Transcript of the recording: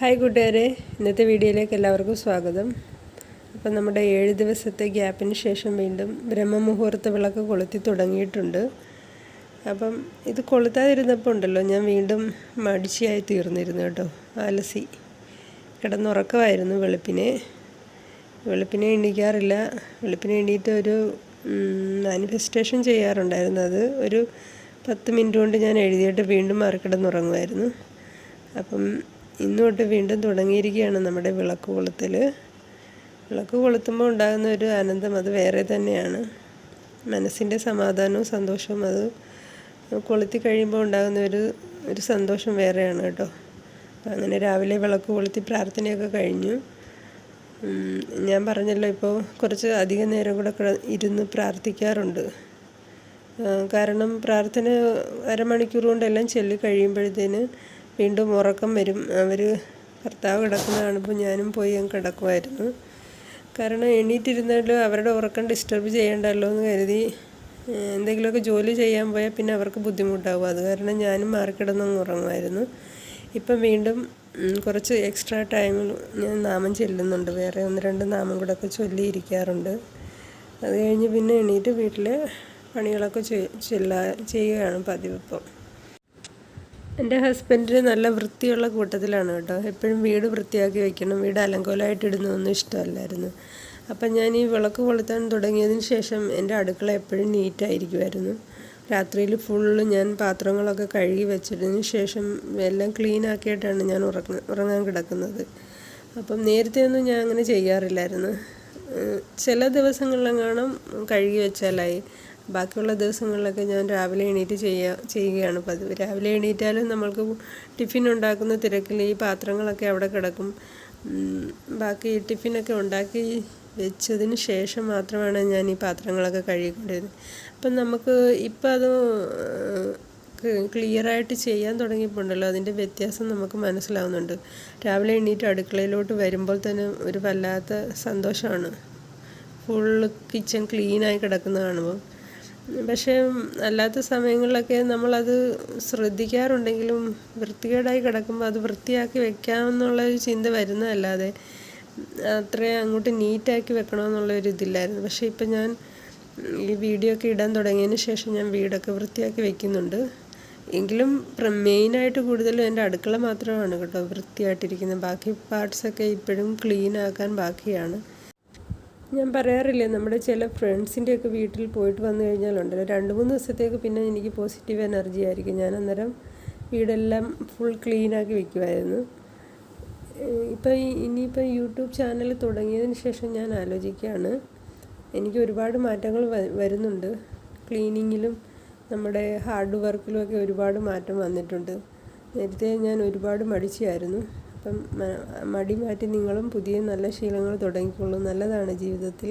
Hi കൂട്ടുകാരെ, ഇന്നത്തെ വീഡിയോയിലേക്ക് എല്ലാവർക്കും സ്വാഗതം. അപ്പം നമ്മുടെ 7 ദിവസത്തെ ഗ്യാപ്പിന് ശേഷം വീണ്ടും ബ്രഹ്മമുഹൂർത്ത വിളക്ക് കൊളുത്തി തുടങ്ങിയിട്ടുണ്ട്. അപ്പം ഇത് കൊളുത്താതിരുന്നപ്പോൾ ഉണ്ടല്ലോ, ഞാൻ വീണ്ടും മടിച്ചിയായി തീർന്നിരുന്നു കേട്ടോ. അലസി കിടന്നുറക്കമായിരുന്നു. വെളുപ്പിനെ എണീക്കാറില്ല. വെളുപ്പിനെ എണീറ്റ് ഒരു മാനിഫെസ്റ്റേഷൻ ചെയ്യാറുണ്ടായിരുന്നു. അത് ഒരു 10 മിനിറ്റ് കൊണ്ട് ഞാൻ എഴുതിയിട്ട് വീണ്ടും മാറിക്കിടന്നുറങ്ങുമായിരുന്നു. അപ്പം ഇന്ന് തൊട്ട് വീണ്ടും തുടങ്ങിയിരിക്കുകയാണ് നമ്മുടെ വിളക്ക് കൊളുത്തൽ. വിളക്ക് കൊളുത്തുമ്പോൾ ഉണ്ടാകുന്ന ഒരു ആനന്ദം അത് വേറെ തന്നെയാണ്. മനസ്സിൻ്റെ സമാധാനവും സന്തോഷവും അത് കൊളുത്തി കഴിയുമ്പോൾ ഉണ്ടാകുന്ന ഒരു സന്തോഷം വേറെയാണ് കേട്ടോ. അപ്പം അങ്ങനെ രാവിലെ വിളക്ക് കൊളുത്തി പ്രാർത്ഥനയൊക്കെ കഴിഞ്ഞു. ഞാൻ പറഞ്ഞല്ലോ, ഇപ്പോൾ കുറച്ച് അധികം നേരം കൂടെ ഇരുന്ന് പ്രാർത്ഥിക്കാറുണ്ട്. കാരണം പ്രാർത്ഥന അരമണിക്കൂർ കൊണ്ടെല്ലാം ചൊല്ലി കഴിയുമ്പോഴത്തേന് വീണ്ടും ഉറക്കം വരും. കർത്താവ് കിടക്കുന്ന കാണുമ്പോൾ ഞാനും പോയി കിടക്കുമായിരുന്നു. കാരണം എണീറ്റിരുന്നാലും അവരുടെ ഉറക്കം ഡിസ്റ്റർബ് ചെയ്യണ്ടല്ലോ എന്ന് കരുതി എന്തെങ്കിലുമൊക്കെ ജോലി ചെയ്യാൻ പോയാൽ പിന്നെ അവർക്ക് ബുദ്ധിമുട്ടാകും. അത് കാരണം ഞാനും മാറിക്കിടന്നങ്ങ് ഉറങ്ങുമായിരുന്നു. ഇപ്പം വീണ്ടും കുറച്ച് എക്സ്ട്രാ ടൈമിൽ ഞാൻ നാമം ചെല്ലുന്നുണ്ട്. വേറെ 1-2 നാമം കൂടെ ഒക്കെ ചൊല്ലിയിരിക്കാറുണ്ട്. അത് കഴിഞ്ഞ് പിന്നെ എണീറ്റ് വീട്ടിലെ പണികളൊക്കെ ചെയ്യുകയാണ് പതിവ്. ഇപ്പം എൻ്റെ ഹസ്ബൻഡിന് നല്ല വൃത്തിയുള്ള കൂട്ടത്തിലാണ് കേട്ടോ. എപ്പോഴും വീട് വൃത്തിയാക്കി വെക്കണം, വീട് അലങ്കോലമായിട്ട് ഇടുന്നതൊന്നും ഇഷ്ടമല്ലായിരുന്നു. അപ്പം ഞാൻ ഈ വിളക്ക് കൊളുത്താൻ തുടങ്ങിയതിന് ശേഷം എൻ്റെ അടുക്കള എപ്പോഴും നീറ്റായിരിക്കുമായിരുന്നു. രാത്രിയിൽ ഫുള്ള് ഞാൻ പാത്രങ്ങളൊക്കെ കഴുകി വെച്ചതിന് ശേഷം എല്ലാം ക്ലീൻ ആക്കിയിട്ടാണ് ഞാൻ ഉറങ്ങാൻ കിടക്കുന്നത്. അപ്പം നേരത്തെ ഒന്നും ഞാൻ അങ്ങനെ ചെയ്യാറില്ലായിരുന്നു. ചില ദിവസങ്ങളിലെങ്ങാനും കഴുകി വെച്ചാലായി. ബാക്കിയുള്ള ദിവസങ്ങളിലൊക്കെ ഞാൻ രാവിലെ എണീറ്റ് ചെയ്യുകയാണ് പതിവ്. രാവിലെ എണീറ്റാലും നമ്മൾക്ക് ടിഫിൻ ഉണ്ടാക്കുന്ന തിരക്കിൽ ഈ പാത്രങ്ങളൊക്കെ അവിടെ കിടക്കും. ബാക്കി ടിഫിനൊക്കെ ഉണ്ടാക്കി വെച്ചതിന് ശേഷം മാത്രമാണ് ഞാൻ ഈ പാത്രങ്ങളൊക്കെ കഴുകിക്കൊണ്ടിരുന്നത്. അപ്പം നമുക്ക് ഇപ്പം അത് ക്ലിയറായിട്ട് ചെയ്യാൻ തുടങ്ങിയപ്പോണ്ടല്ലോ, അതിൻ്റെ വ്യത്യാസം നമുക്ക് മനസ്സിലാവുന്നുണ്ട്. രാവിലെ എണീറ്റ് അടുക്കളയിലോട്ട് വരുമ്പോൾ തന്നെ ഒരു വല്ലാത്ത സന്തോഷമാണ്. ഫുള്ള് കിച്ചൺ ക്ലീനായി കിടക്കുന്ന കാണുമ്പോൾ. പക്ഷേ അല്ലാത്ത സമയങ്ങളിലൊക്കെ നമ്മളത് ശ്രദ്ധിക്കാറുണ്ടെങ്കിലും വൃത്തികേടായി കിടക്കുമ്പോൾ അത് വൃത്തിയാക്കി വെക്കാമെന്നുള്ളൊരു ചിന്ത വരുന്നതല്ലാതെ അത്രയും അങ്ങോട്ട് നീറ്റാക്കി വെക്കണമെന്നുള്ളൊരിതില്ലായിരുന്നു. പക്ഷേ ഇപ്പം ഞാൻ ഈ വീഡിയോ ഒക്കെ ഇടാൻ തുടങ്ങിയതിന് ശേഷം ഞാൻ വീടൊക്കെ വൃത്തിയാക്കി വെക്കുന്നുണ്ട്. എങ്കിലും മെയിനായിട്ട് കൂടുതലും എൻ്റെ അടുക്കള മാത്രമാണ് കേട്ടോ വൃത്തിയായിട്ടിരിക്കുന്നത്. ബാക്കി പാർട്സൊക്കെ ഇപ്പോഴും ക്ലീൻ ആക്കാൻ ബാക്കിയാണ്. ഞാൻ പറയാറില്ലേ, നമ്മുടെ ചില ഫ്രണ്ട്സിൻ്റെയൊക്കെ വീട്ടിൽ പോയിട്ട് വന്നു കഴിഞ്ഞാലുണ്ടല്ലോ, 2-3 ദിവസത്തേക്ക് പിന്നെ എനിക്ക് പോസിറ്റീവ് എനർജി ആയിരിക്കും. ഞാൻ അന്നേരം വീടെല്ലാം ഫുൾ ക്ലീനാക്കി വെക്കുമായിരുന്നു. ഇനിയിപ്പോൾ യൂട്യൂബ് ചാനൽ തുടങ്ങിയതിന് ശേഷം ഞാൻ ആലോചിക്കുകയാണ്, എനിക്ക് ഒരുപാട് മാറ്റങ്ങൾ വരുന്നുണ്ട്. ക്ലീനിങ്ങിലും നമ്മുടെ ഹാർഡ് വർക്കിലുമൊക്കെ ഒരുപാട് മാറ്റം വന്നിട്ടുണ്ട്. നേരത്തെ ഞാൻ ഒരുപാട് മടിച്ചായിരുന്നു. അപ്പം മടി മാറ്റി നിങ്ങളും പുതിയ നല്ല ശീലങ്ങൾ തുടങ്ങിക്കൊള്ളൂ. നല്ലതാണ് ജീവിതത്തിൽ.